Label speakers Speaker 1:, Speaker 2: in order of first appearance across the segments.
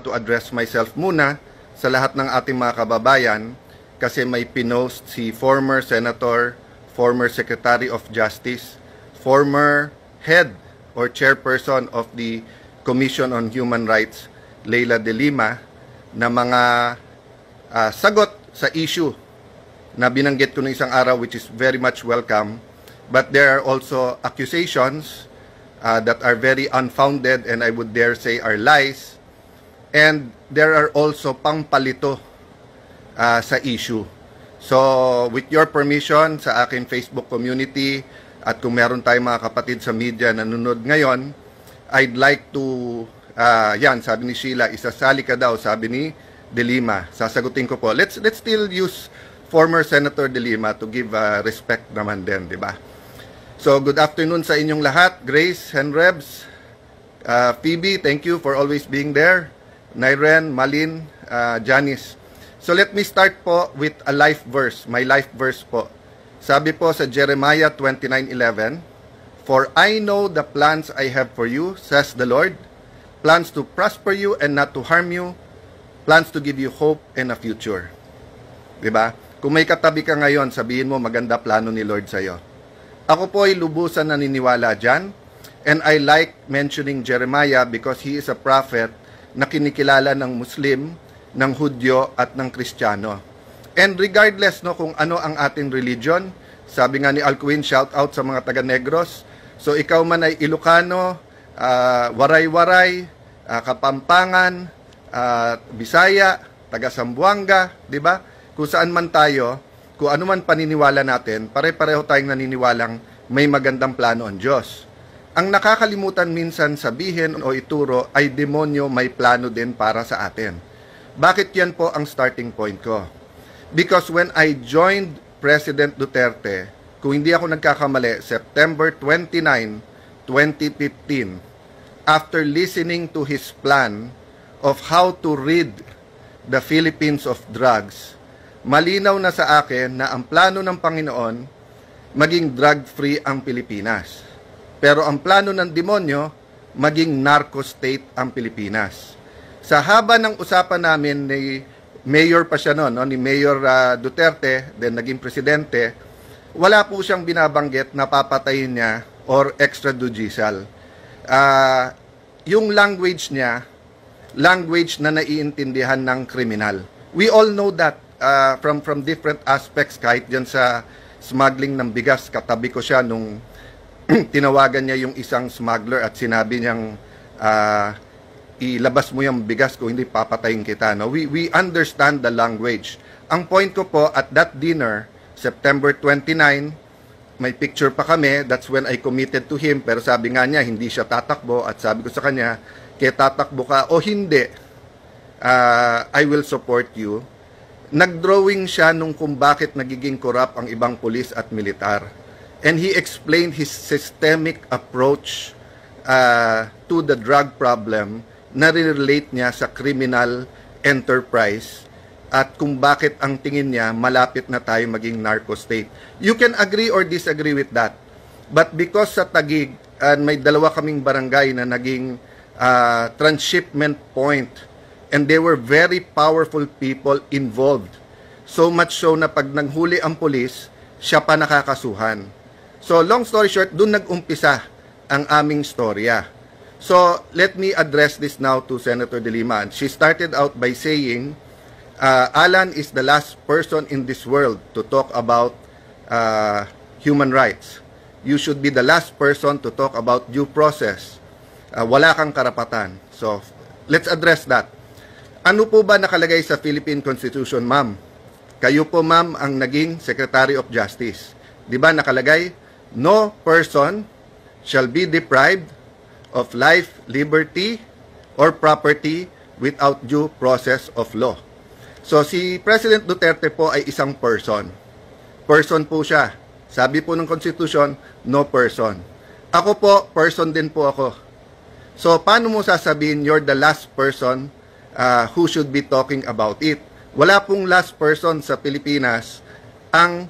Speaker 1: to address myself muna sa lahat ng ating mga kababayan kasi may pinost si former Senator, former Secretary of Justice, former head or chairperson of the Commission on Human Rights, Leila De Lima, na mga sagot sa issue na binanggit ko ng isang araw, which is very much welcome. But there are also accusations that are very unfounded and I would dare say are lies. And there are also pangpalito sa issue. So with your permission sa aking Facebook community at kung meron tayong mga kapatid sa media na nanonood ngayon, I'd like to, yan, sabi ni Sheila, isasali ka daw, sabi ni De Lima. Sasagutin ko po. Let's still use former Senator De Lima to give respect naman din, di ba? So, good afternoon sa inyong lahat. Grace, Henrebs, Phoebe, thank you for always being there. Nairen, Malin, Janice. So, let me start po with a life verse, my life verse po. Sabi po sa Jeremiah 29:11, "For I know the plans I have for you, says the Lord, plans to prosper you and not to harm you, plans to give you hope and a future." Diba? Kung may katabi ka ngayon, sabihin mo maganda plano ni Lord sa'yo. Ako po ay lubusan naniniwala dyan. And I like mentioning Jeremiah because he is a prophet na kinikilala ng Muslim, ng Hudyo at ng Kristiyano. And regardless no kung ano ang ating religion, sabi nga ni Alcuin, shout out sa mga taga-Negros. So ikaw man ay Ilocano, Waray-Waray, Kapampangan, Bisaya, taga-Sambuanga, di ba? Kung saan man tayo, kung ano man paniniwala natin, pare-pareho tayong naniniwalang may magandang plano ang Diyos. Ang nakakalimutan minsan sabihin o ituro ay demonyo may plano din para sa atin. Bakit yan po ang starting point ko? Because when I joined President Duterte, kung hindi ako nagkakamali, September 29, 2015, after listening to his plan of how to rid the Philippines of drugs, malinaw na sa akin na ang plano ng Panginoon, maging drug-free ang Pilipinas. Pero ang plano ng demonyo, maging narco-state ang Pilipinas. Sa haba ng usapan namin ni Mayor pa siya noon, no? Ni Mayor Duterte, then naging presidente, wala po siyang binabanggit na papatayin niya or extrajudicial. Yung language niya, language na naiintindihan ng kriminal. We all know that from different aspects, kahit dyan sa smuggling ng bigas, katabi ko siya nung tinawagan niya yung isang smuggler at sinabi niyang ilabas mo yung bigas ko, hindi papatayin kita. No? We understand the language. Ang point ko po, at that dinner, September 29, may picture pa kami, that's when I committed to him, pero sabi nga niya, hindi siya tatakbo, at sabi ko sa kanya, kaya tatakbo ka o hindi, I will support you. Nagdrawing siya nung kung bakit nagiging corrupt ang ibang pulis at militar. And he explained his systemic approach to the drug problem na relate niya sa criminal enterprise at kung bakit ang tingin niya malapit na tayo maging narco state. You can agree or disagree with that. But because sa Taguig, may dalawa kaming barangay na naging transshipment point and they were very powerful people involved. So much so na pag nanghuli ang pulis, siya pa nakakasuhan. So long story short, dun nag-umpisa ang aming storya. So let me address this now to Senator De Lima. She started out by saying, Alan is the last person in this world to talk about human rights. You should be the last person to talk about due process. Wala kang karapatan. So let's address that. Ano po ba nakalagay sa Philippine Constitution, ma'am? Kayo po, ma'am, ang naging Secretary of Justice. Di ba nakalagay? No person shall be deprived of life, liberty, or property without due process of law. So si President Duterte po ay isang person. Person po siya. Sabi po ng Constitution, no person. Ako po, person din po ako. So paano mo sasabihin you're the last person who should be talking about it? Wala pong last person sa Pilipinas ang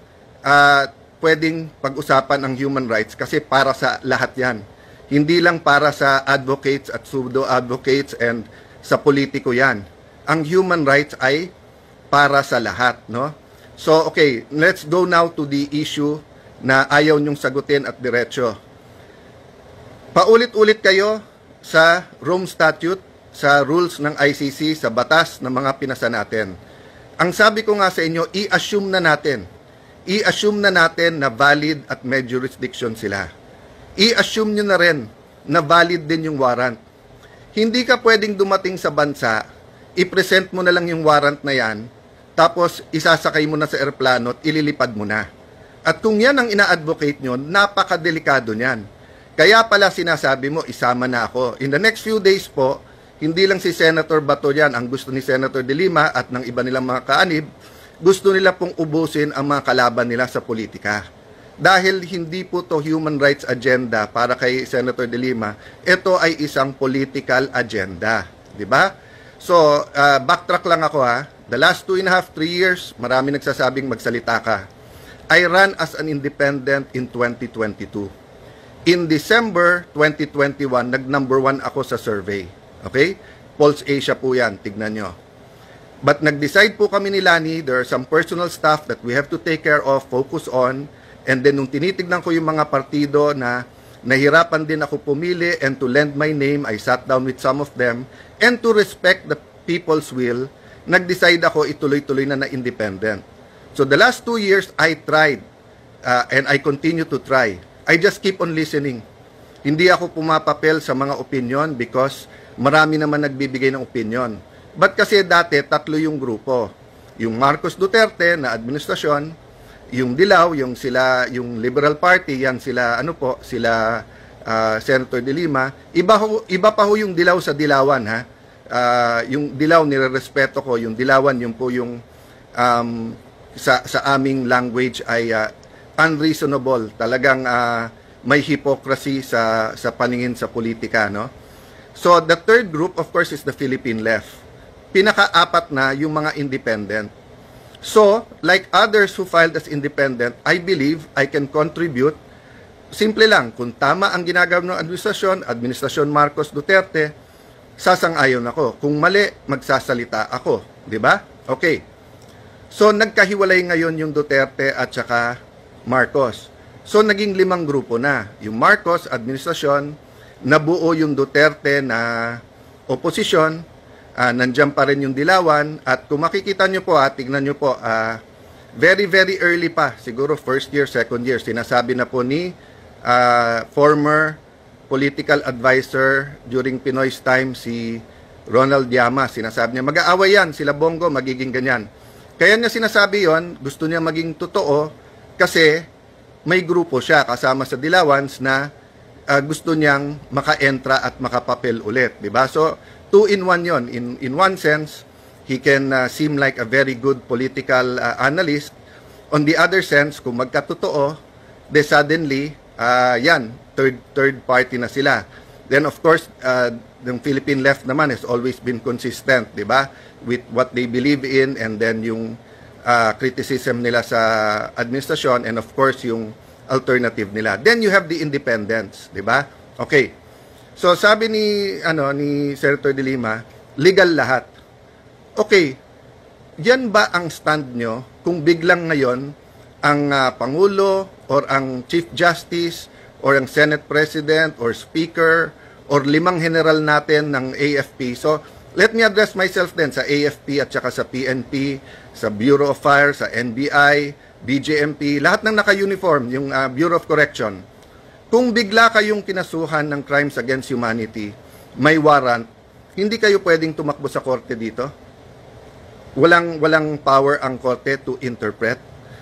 Speaker 1: pwedeng pag-usapan ang human rights kasi para sa lahat yan. Hindi lang para sa advocates at pseudo-advocates and sa politiko yan. Ang human rights ay para sa lahat, no? So, okay, let's go now to the issue na ayaw nyong sagutin at diretso. Paulit-ulit kayo sa Rome Statute, sa rules ng ICC, sa batas ng mga pinasa natin. Ang sabi ko nga sa inyo, i-assume na natin na valid at may jurisdiction sila. I-assume nyo na rin na valid din yung warrant. Hindi ka pwedeng dumating sa bansa, i-present mo na lang yung warrant na yan, tapos isasakay mo na sa eroplano at ililipad mo na. At kung yan ang ina-advocate nyo, napakadelikado niyan. Kaya pala sinasabi mo, isama na ako. In the next few days po, hindi lang si Senator Bato yan, ang gusto ni Senator De Lima at ng iba nilang mga kaanib, gusto nila pong ubusin ang mga kalaban nila sa politika. Dahil hindi po to human rights agenda para kay Senator De Lima, ito ay isang political agenda. Diba? So, backtrack lang ako ha. The last 2.5, 3 years, marami nagsasabing magsalita ka. I ran as an independent in 2022. In December 2021, nag-number 1 ako sa survey. Okay? Pulse Asia po yan, tignan nyo. But nag-decide po kami ni Lani, there are some personal stuff that we have to take care of, focus on, and then nung tinitignan ko yung mga partido na nahirapan din ako pumili and to lend my name, I sat down with some of them, and to respect the people's will, nag-decide ako ituloy-tuloy na independent. So the last 2 years, I tried, and I continue to try. I just keep on listening. Hindi ako pumapapel sa mga opinion because marami naman nagbibigay ng opinion. But kasi dati, 3 yung grupo. Yung Marcos Duterte na administrasyon, yung Dilaw, yung Liberal Party, yan sila, sila Senator De Lima. Iba pa ho yung Dilaw sa Dilawan, ha? Yung Dilaw, nire-respeto ko. Yung Dilawan, yung po yung sa aming language ay unreasonable. Talagang may hypocrisy sa paningin sa politika, no? So, the third group, of course, is the Philippine left. Pinaka-apat na yung mga independent. So, like others who filed as independent, I believe I can contribute. Simple lang, kung tama ang ginagawa ng administrasyon Marcos Duterte, sasang-ayon ako. Kung mali, magsasalita ako. Di ba? Okay. So, nagkahiwalay ngayon yung Duterte at saka Marcos. So, naging 5 grupo na. Yung Marcos, administrasyon, nabuo yung Duterte na oposisyon, nandiyan pa rin yung Dilawan, at kung makikita nyo po, tignan nyo po, very, very early pa, siguro first year, second year, sinasabi na po ni former political advisor during Pinoy's time, si Ronald Llamas, sinasabi niya, mag-aaway yan, sila Bongo, magiging ganyan. Kaya niya sinasabi yon, gusto niya maging totoo, kasi may grupo siya kasama sa Dilawans na gusto niyang maka-entra at makapapel ulit, di ba? So, 2-in-1 yon. In one sense, he can seem like a very good political analyst. On the other sense, kung magkatotoo, de suddenly, yan, third party na sila. Then, of course, the Philippine left naman has always been consistent, di ba? With what they believe in, and then yung criticism nila sa administrasyon, and of course, yung alternative nila. Then you have the independents, di ba? Okay. So sabi ni Senator De Lima, legal lahat. Okay. Yan ba ang stand nyo kung biglang ngayon ang Pangulo or ang Chief Justice or ang Senate President or Speaker or 5 general natin ng AFP? So let me address myself then sa AFP at saka sa PNP, sa Bureau of Fire, sa NBI, BJMP, lahat ng naka-uniform, yung Bureau of Correction. Kung bigla kayong kinasuhan ng crimes against humanity, may warrant, hindi kayo pwedeng tumakbo sa korte dito? Walang power ang korte to interpret?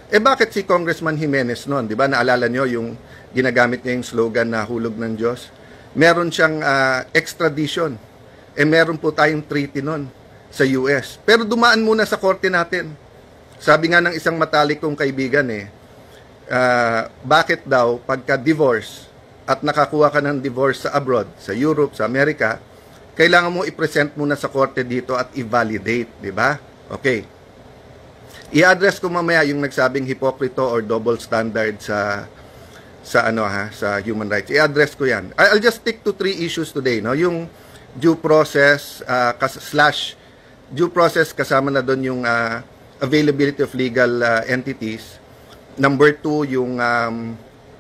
Speaker 1: Bakit si Congressman Jimenez noon? Di ba naalala nyo yung ginagamit niya yung slogan na hulog ng Diyos? Meron siyang extradition. Meron po tayong treaty noon sa US. Pero dumaan muna sa korte natin. Sabi nga ng isang matalik kong kaibigan bakit daw pagka-divorce at nakakuha ka ng divorce sa abroad, sa Europe, sa Amerika, kailangan mo i-present muna sa korte dito at i-validate, di ba? Okay. I-address ko mamaya yung nagsabing hipokrito or double standard sa human rights. I-address ko yan. I'll just stick to 3 issues today, no? Yung due process slash due process, kasama na doon yung availability of legal entities. Number 2, yung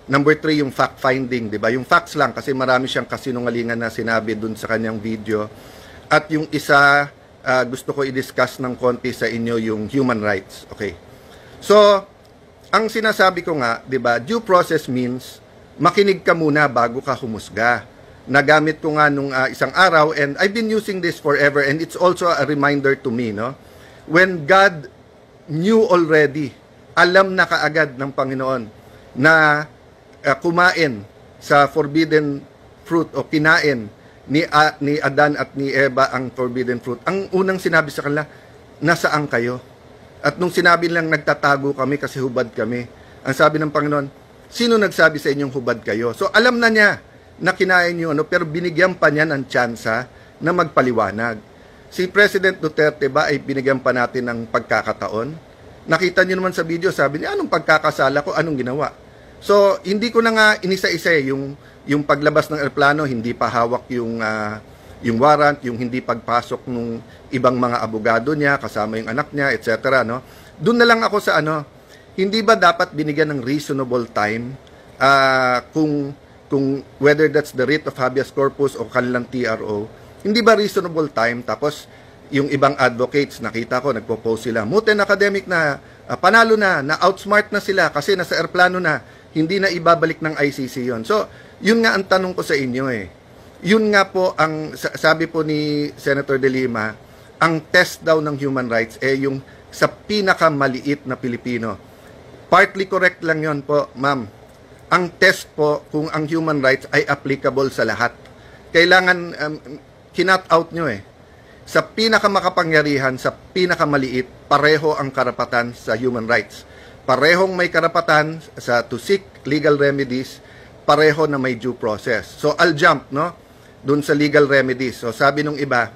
Speaker 1: number 3, yung fact finding, 'di ba? Yung facts lang kasi marami siyang kasinungalingan na sinabi doon sa kanyang video. At yung isa, gusto ko i-discuss ng konti sa inyo yung human rights. Okay. So, ang sinasabi ko nga, 'di ba? Due process means makinig ka muna bago ka humusga. Nagamit ko nga nung isang araw, and I've been using this forever, and it's also a reminder to me, no? When God knew already, alam na kaagad ng Panginoon na kumain sa forbidden fruit o kinain ni Adan at ni Eva ang forbidden fruit. Ang unang sinabi sa kanila, nasaan kayo? At nung sinabi lang, nagtatago kami kasi hubad kami. Ang sabi ng Panginoon, sino nagsabi sa inyong hubad kayo? So alam na niya na kinain niyo, pero binigyan pa niya ng tsansa na magpaliwanag. Si President Duterte ba ay binigyan pa natin ng pagkakataon? Nakita niyo naman sa video, sabi niya, anong pagkakasala ko, anong ginawa? So, hindi ko na nga inisa-isa yung paglabas ng eroplano, hindi pa hawak yung warrant, yung hindi pagpasok ng ibang mga abogado niya, kasama yung anak niya, etc. No? Doon na lang ako sa hindi ba dapat binigyan ng reasonable time kung whether that's the writ of habeas corpus o kanilang TRO, hindi ba reasonable time? Tapos, yung ibang advocates, nakita ko, nagpo-post sila, Muten academic na, panalo na outsmart na sila kasi nasa airplano na, hindi na ibabalik ng ICC yon. So, yun nga ang tanong ko sa inyo Yun nga po, sabi po ni Senator De Lima, ang test daw ng human rights yung sa pinakamaliit na Pilipino. Partly correct lang yon po, ma'am. Ang test po kung ang human rights ay applicable sa lahat. Kailangan kinat out nyo Sa pinakamakapangyarihan, sa pinakamaliit, pareho ang karapatan sa human rights. Parehong may karapatan to seek legal remedies, pareho na may due process. So I'll jump dun sa legal remedies. So sabi nung iba,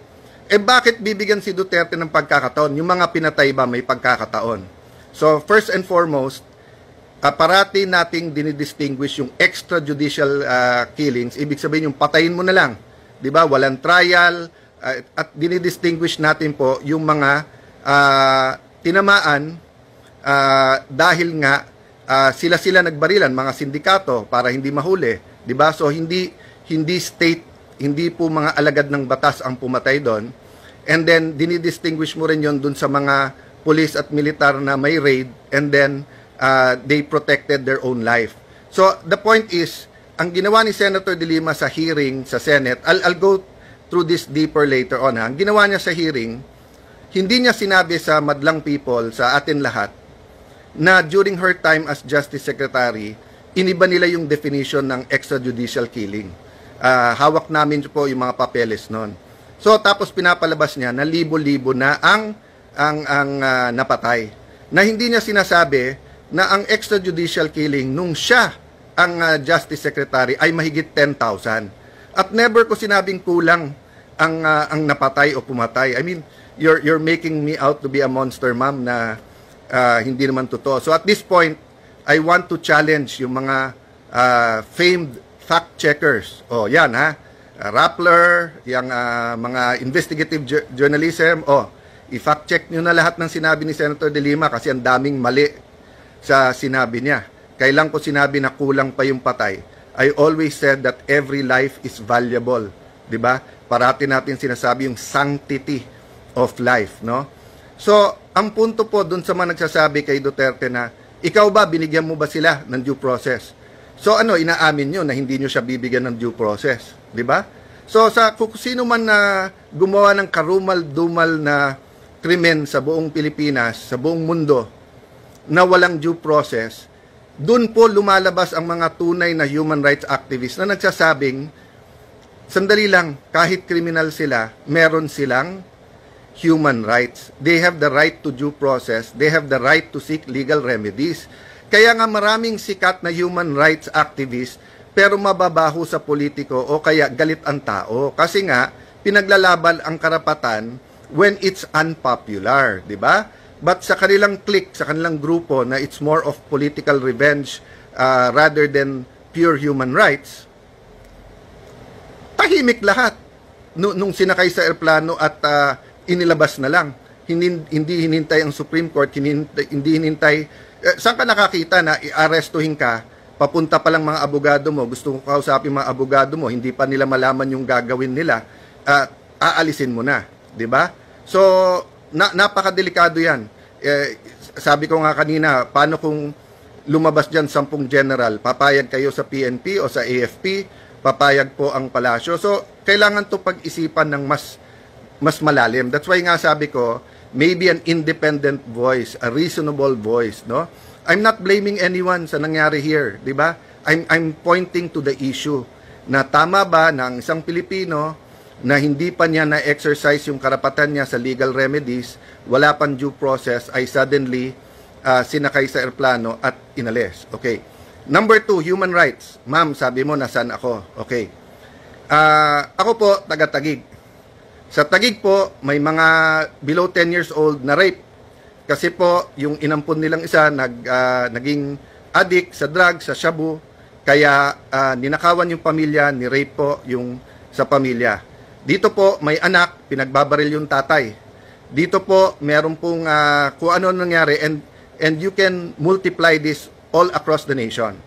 Speaker 1: bakit bibigyan si Duterte ng pagkakataon? Yung mga pinatay ba may pagkakataon? So first and foremost, parati nating dinidistinguish yung extrajudicial killings, ibig sabihin yung patayin mo na lang, 'di ba? Walang trial, at dinidistinguish natin po yung mga tinamaan dahil nga sila nagbarilan, mga sindikato para hindi mahuli, 'di ba? So hindi state, hindi po mga alagad ng batas ang pumatay doon. And then dinidistinguish mo rin 'yon doon sa mga police at militar na may raid, and then they protected their own life. So, the point is, ang ginawa ni Senator De Lima sa hearing sa Senate, I'll go through this deeper later on. Ang ginawa niya sa hearing, hindi niya sinabi sa madlang people, sa atin lahat, na during her time as Justice Secretary, iniba nila yung definition ng extrajudicial killing. Hawak namin po yung mga papeles noon. So, tapos pinapalabas niya na libo-libo na ang napatay. Na hindi niya sinasabi na ang extrajudicial killing nung siya ang Justice Secretary ay mahigit 10,000. At never ko sinabing kulang ang napatay o pumatay. I mean, you're making me out to be a monster, ma'am, na hindi naman totoo. So at this point, I want to challenge yung mga famed fact checkers. Oh, yan Rappler, yung mga investigative journalism. I-fact check nyo na lahat ng sinabi ni Senator De Lima kasi ang daming mali sa sinabi niya. Kailan ko sinabi na kulang pa yung patay? I always said that every life is valuable. 'Di ba? Parati natin sinasabi yung sanctity of life, no? So, ang punto po dun sa mga nagsasabi kay Duterte na, ikaw ba, binigyan mo ba sila ng due process? So, inaamin nyo na hindi nyo siya bibigyan ng due process. 'Di ba? So, kung sino man na gumawa ng karumal-dumal na krimen sa buong Pilipinas, sa buong mundo, na walang due process, dun po lumalabas ang mga tunay na human rights activists na nagsasabing, sandali lang, kahit kriminal sila, meron silang human rights. They have the right to due process. They have the right to seek legal remedies. Kaya nga maraming sikat na human rights activists, pero mababaho sa politiko o kaya galit ang tao. Kasi nga, pinaglalaban ang karapatan when it's unpopular, di ba? But sa kanilang clique, sa kanilang grupo na it's more of political revenge rather than pure human rights, tahimik lahat. nung sinakay sa eroplano at inilabas na lang. Hindi hinintay ang Supreme Court, hindi hinintay. Saan ka nakakita na i-arestuhin ka, papunta pa lang mga abogado mo, gusto ko kausapin mga abogado mo, hindi pa nila malaman yung gagawin nila, aalisin mo na, di ba? So, napakadelikado yan. Sabi ko nga kanina, paano kung lumabas dyan 10 general, papayag kayo sa PNP o sa AFP, papayag po ang palasyo. So, kailangan to pag-isipan ng mas malalim. That's why nga sabi ko, maybe an independent voice, a reasonable voice, no? I'm not blaming anyone sa nangyari here, di ba? I'm pointing to the issue na tama ba na ang isang Pilipino na hindi pa niya na-exercise yung karapatan niya sa legal remedies, wala pang due process, ay suddenly sinakay sa eroplano at inalis. Okay. Number 2, human rights. Ma'am, sabi mo, nasaan ako? Okay. Ako po, taga-Taguig. Sa Taguig po, may mga below 10 years old na rape. Kasi po, yung inampun nilang isa, naging addict sa drugs, sa shabu. Kaya ninakawan yung pamilya, ni-rape po yung sa pamilya. Dito po, may anak, pinagbabaril yung tatay. Dito po, meron pong kung ano nangyari, and you can multiply this all across the nation.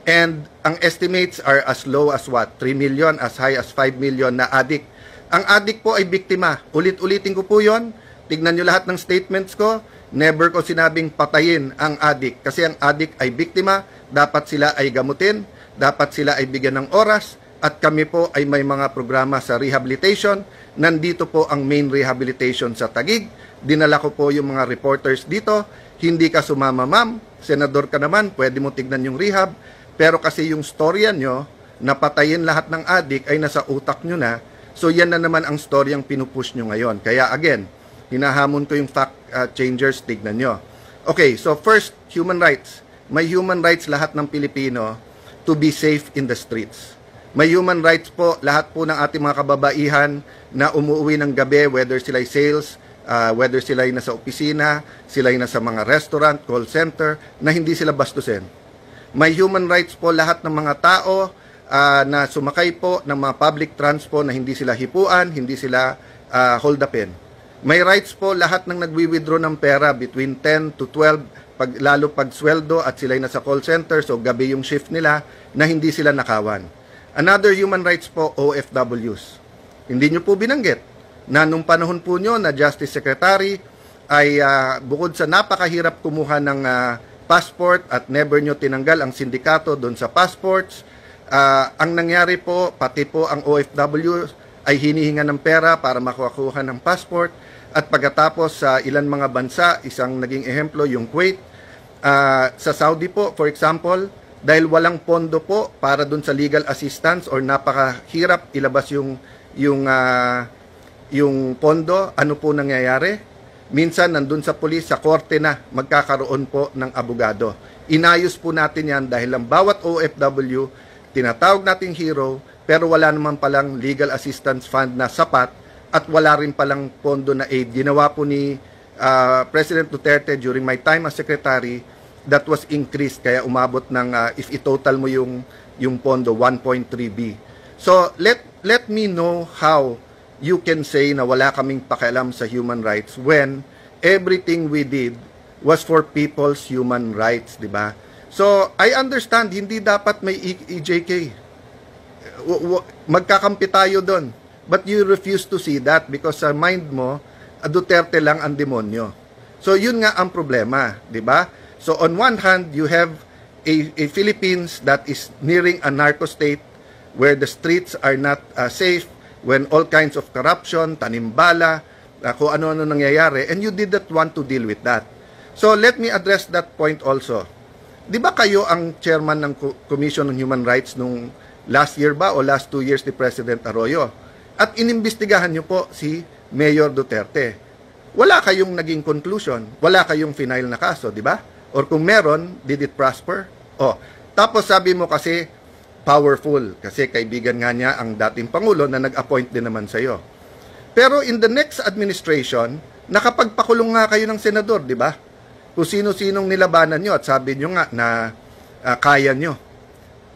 Speaker 1: And ang estimates are as low as what? 3 million, as high as 5 million na addict. Ang addict po ay biktima. Ulit-ulitin ko po yon. Tignan nyo lahat ng statements ko. Never ko sinabing patayin ang addict. Kasi ang addict ay biktima. Dapat sila ay gamutin. Dapat sila ay bigyan ng oras. At kami po ay may mga programa sa rehabilitation. Nandito po ang main rehabilitation sa Taguig. Dinala ko po yung mga reporters dito. Hindi ka sumama, ma'am. Senador ka naman. Pwede mo tignan yung rehab. Pero kasi yung storya nyo, na patayin lahat ng addict ay nasa utak nyo na. So yan na naman ang storyang pinupush nyo ngayon. Kaya again, hinahamon ko yung fact changers, tignan nyo. Okay, so first, human rights. May human rights lahat ng Pilipino to be safe in the streets. May human rights po lahat po ng ating mga kababaihan na umuwi ng gabi, whether sila'y sales, whether sila'y nasa opisina, sila'y nasa mga restaurant, call center, na hindi sila bastusin. May human rights po lahat ng mga tao na sumakay po ng mga public transport na hindi sila hipuan, hindi sila hold upin. May rights po lahat ng nagwi-withdraw ng pera between 10 to 12, lalo pag sweldo at sila'y nasa call center, so gabi yung shift nila, na hindi sila nakawan. Another human rights po, OFWs. Hindi nyo po binanggit na nung panahon po nyo na Justice Secretary ay bukod sa napakahirap kumuha ng passport at never nyo tinanggal ang sindikato doon sa passports, ang nangyari po, pati po ang OFW ay hinihinga ng pera para makuha ng passport at pagkatapos sa ilan mga bansa, isang naging ehemplo yung Kuwait, sa Saudi po, for example, dahil walang pondo po para dun sa legal assistance or napakahirap ilabas yung pondo, ano po nangyayari? Minsan nandun sa pulis, sa korte na magkakaroon po ng abogado. Inayos po natin yan dahil ang bawat OFW, tinatawag nating hero, pero wala naman palang legal assistance fund na sapat at wala rin palang pondo na aid. Ginawa po ni President Duterte during my time as secretary, that was increased, kaya umabot ng, if i-total mo yung pondo, 1.3B. So, let me know how you can say na wala kaming pakialam sa human rights when everything we did was for people's human rights, di ba? So, I understand, hindi dapat may EJK. Magkakampi tayo doon. But you refuse to see that because sa mind mo, Duterte lang ang demonyo. So, yun nga ang problema, di ba? So, on one hand, you have a Philippines that is nearing a narco state where the streets are not safe, when all kinds of corruption, tanimbala, kung ano-ano nangyayari, and you did not want to deal with that. So, let me address that point also. Di ba kayo ang chairman ng Commission on Human Rights nung last year ba o last 2 years ni President Arroyo? At inimbestigahan nyo po si Mayor Duterte. Wala kayong naging conclusion, wala kayong final na kaso, di ba? Or kung meron, did it prosper? Tapos sabi mo kasi, powerful, kasi kaibigan nga niya ang dating Pangulo na nag-appoint din naman sa'yo. Pero in the next administration, nakapagpakulong nga kayo ng senador, di ba? Kung sino-sinong nilabanan nyo at sabi nyo nga na kaya nyo.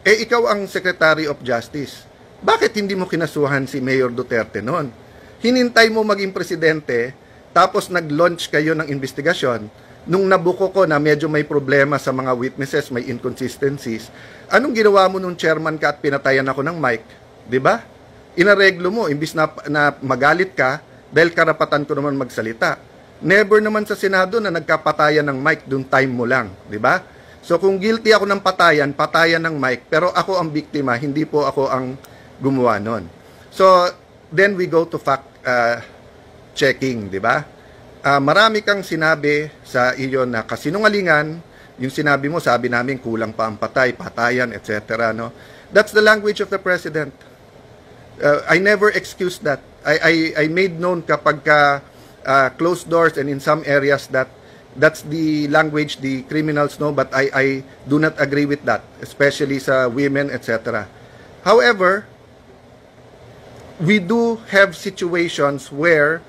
Speaker 1: Ikaw ang Secretary of Justice. Bakit hindi mo kinasuhan si Mayor Duterte noon? Hinintay mo maging presidente, tapos nag-launch kayo ng investigasyon. Nung nabuko ko na medyo may problema sa mga witnesses, may inconsistencies, anong ginawa mo nung chairman ka at pinatayan ako ng mic? Di ba? Inareglo mo, imbis na magalit ka, dahil karapatan ko naman magsalita. Never naman sa Senado na nagkapatayan ng mic, dun time mo lang. Di ba? So kung guilty ako ng patayan ng mic, pero ako ang biktima, hindi po ako ang gumawa nun. So, then we go to fact checking, di ba? Marami kang sinabi sa iyo na kasinungalingan, yung sinabi mo, sabi namin kulang pa ang patayan, etc. No? That's the language of the president. I never excuse that. I made known kapag closed doors and in some areas that's the language the criminals know, but I do not agree with that, especially sa women, etc. However, we do have situations where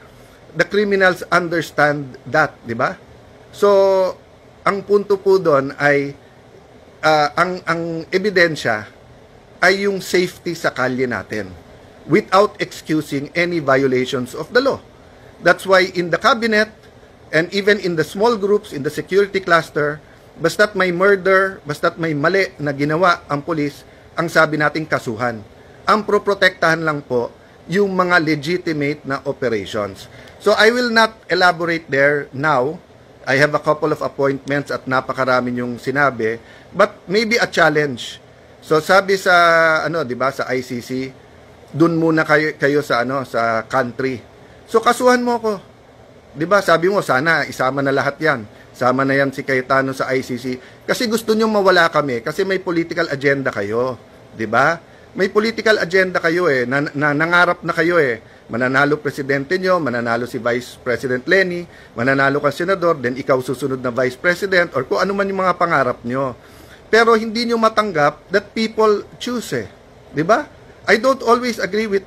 Speaker 1: the criminals understand that, di ba? So, ang punto po doon ay ang ebidensya ay yung safety sa kalye natin without excusing any violations of the law. That's why in the cabinet and even in the small groups, in the security cluster, basta't may murder, basta't may mali na ginawa ang pulis, ang sabi nating kasuhan. Ang proprotektahan lang po yung mga legitimate na operations. So I will not elaborate there now. I have a couple of appointments at napakarami yung sinabi, but maybe a challenge. So sabi sa di ba, sa ICC, dun muna kayo sa sa country. So kasuhan mo ko. 'Di ba? Sabi mo sana isama na lahat 'yan. Sama na 'yan si Cayetano sa ICC kasi gusto niyo mawala kami kasi may political agenda kayo, 'di ba? May political agenda kayo nangarap na kayo Mananalo presidente nyo, mananalo si Vice President Lenny, mananalo ka senador, then ikaw susunod na Vice President or kung ano man yung mga pangarap nyo. Pero hindi nyo matanggap that people choose 'di ba? I don't always agree with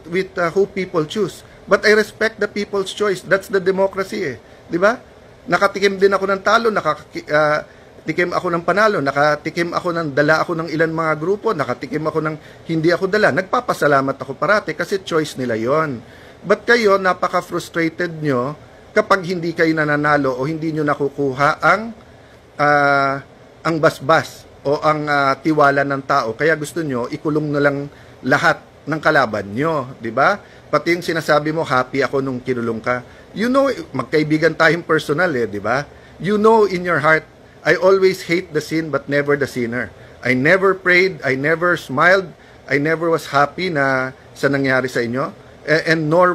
Speaker 1: who people choose. But I respect the people's choice. That's the democracy 'di ba? Nakatikim din ako ng talo, nakatikim ako ng panalo, nakatikim ako ng dala ako ng ilan mga grupo, nakatikim ako ng hindi ako dala. Nagpapasalamat ako parati kasi choice nila 'yon. But kayo napaka-frustrated nyo kapag hindi kayo nananalo o hindi nyo nakukuha ang basbas o ang tiwala ng tao. Kaya gusto nyo ikulong na lang lahat ng kalaban nyo, 'di ba? Pati yung sinasabi mo, happy ako nung kinulong ka. You know, magkaibigan tayong personal 'di ba? You know in your heart, I always hate the sin but never the sinner. I never prayed, I never smiled, I never was happy na sa nangyari sa inyo. And nor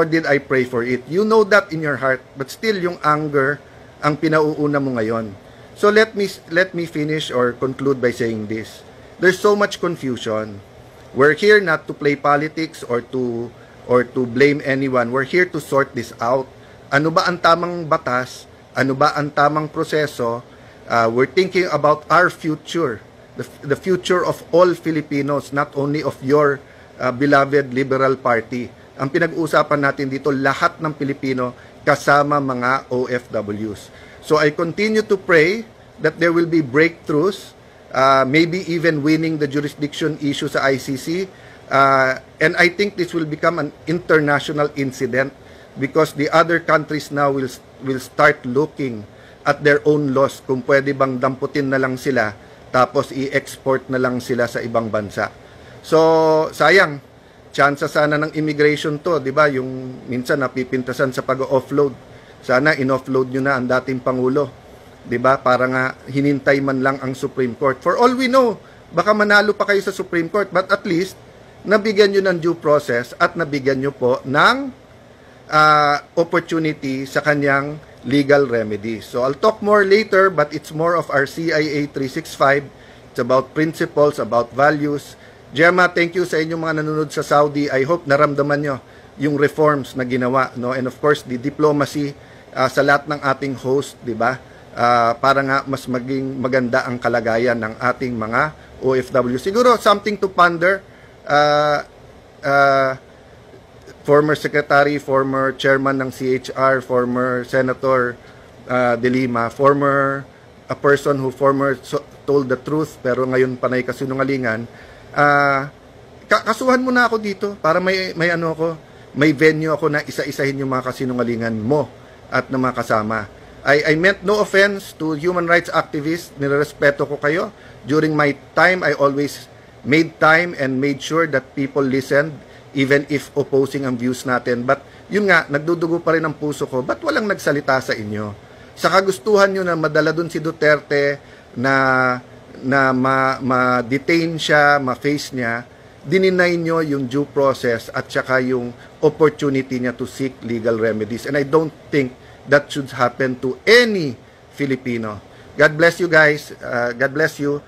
Speaker 1: did I pray for it. You know that in your heart, but still yung anger ang pinauuna mo ngayon. So let me finish or conclude by saying this. There's so much confusion. We're here not to play politics or to blame anyone. We're here to sort this out. Ano ba ang tamang batas? Ano ba ang tamang proseso? We're thinking about our future, the future of all Filipinos, not only of your beloved Liberal Party. Ang pinag-uusapan natin dito, lahat ng Pilipino kasama mga OFWs. So I continue to pray that there will be breakthroughs, maybe even winning the jurisdiction issue sa ICC. And I think this will become an international incident because the other countries now will start looking at their own laws kung pwede bang damputin na lang sila tapos i-export na lang sila sa ibang bansa. So, sayang, chance sana ng immigration to, 'di ba? Yung minsan napipintasan sa pag-offload. Sana in-offload nyo na ang dating pangulo, 'di ba? Para nga hinintay man lang ang Supreme Court. For all we know, baka manalo pa kayo sa Supreme Court, but at least nabigyan nyo ng due process at nabigyan nyo po ng opportunity sa kanyang legal remedy. So I'll talk more later, but it's more of our CIA 365. It's about principles, about values. Gemma, thank you sa inyong mga nanonood sa Saudi. I hope naramdaman nyo yung reforms na ginawa, no? And of course, the diplomacy sa lahat ng ating host, di ba? Para nga mas maging maganda ang kalagayan ng ating mga OFW. Siguro, something to ponder. Former secretary, former chairman ng CHR, former Senator De Lima, a person who told the truth pero ngayon panay kasinungalingan. Kasuhan mo na ako dito para may ano ako, may venue ako na isa-isahin yung mga kasinungalingan mo at ng mga kasama. I meant no offense to human rights activists. Nirerespeto ko kayo. During my time, I always made time and made sure that people listened even if opposing ang views natin. But yun nga, nagdudugo pa rin ang puso ko. Ba't walang nagsalita sa inyo? Sa kagustuhan nyo na madala dun si Duterte na ma-detain siya, ma-face niya, dininay nyo yung due process at saka yung opportunity niya to seek legal remedies. And I don't think that should happen to any Filipino. God bless you guys. God bless you.